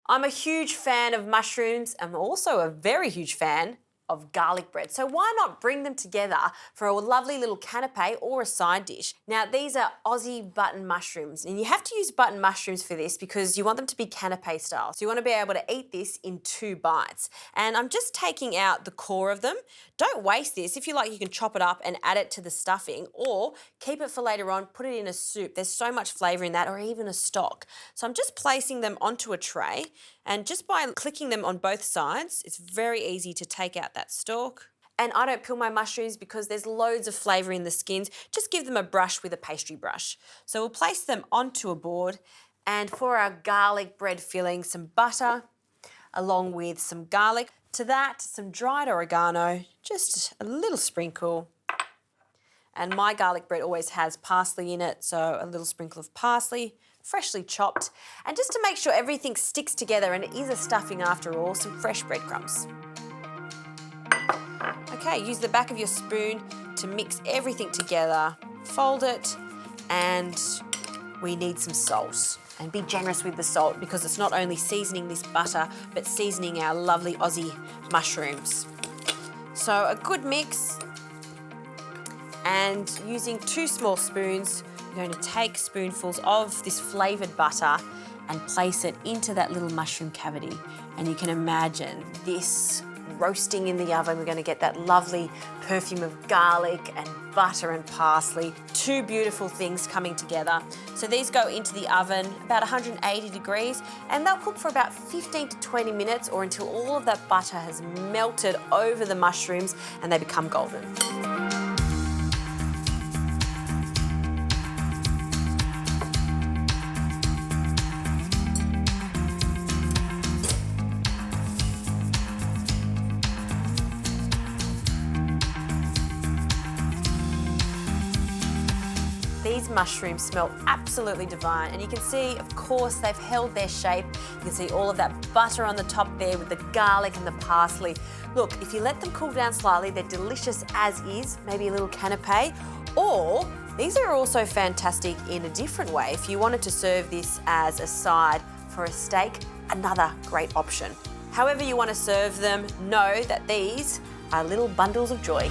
I'm a huge fan of mushrooms. I'm also a very huge fan of garlic bread. So why not bring them together for a lovely little canapé or a side dish? Now, these are Aussie button mushrooms, and you have to use button mushrooms for this because you want them to be canapé style. So you want to be able to eat this in 2 bites. And I'm just taking out the core of them. Don't waste this. If you like, you can chop it up and add it to the stuffing, or keep it for later on, put it in a soup. There's so much flavour in that, or even a stock. So I'm just placing them onto a tray, and just by clicking them on both sides, it's very easy to take out that stalk. And I don't peel my mushrooms because there's loads of flavour in the skins. Just give them a brush with a pastry brush. So we'll place them onto a board, and for our garlic bread filling, some butter along with some garlic. To that, some dried oregano, just a little sprinkle. And my garlic bread always has parsley in it, so a little sprinkle of parsley, freshly chopped. And just to make sure everything sticks together, and it is a stuffing after all, some fresh breadcrumbs. Okay, use the back of your spoon to mix everything together. Fold it, and we need some salt. And be generous with the salt because it's not only seasoning this butter, but seasoning our lovely Aussie mushrooms. So a good mix, and using 2 small spoons, you're going to take spoonfuls of this flavoured butter and place it into that little mushroom cavity. And you can imagine this roasting in the oven. We're going to get that lovely perfume of garlic and butter and parsley. 2 beautiful things coming together. So these go into the oven about 180 degrees, and they'll cook for about 15 to 20 minutes, or until all of that butter has melted over the mushrooms and they become golden. These mushrooms smell absolutely divine, and you can see, of course, they've held their shape. You can see all of that butter on the top there with the garlic and the parsley. Look, if you let them cool down slightly, they're delicious as is, maybe a little canapé, or these are also fantastic in a different way. If you wanted to serve this as a side for a steak, another great option. However you want to serve them, know that these are little bundles of joy.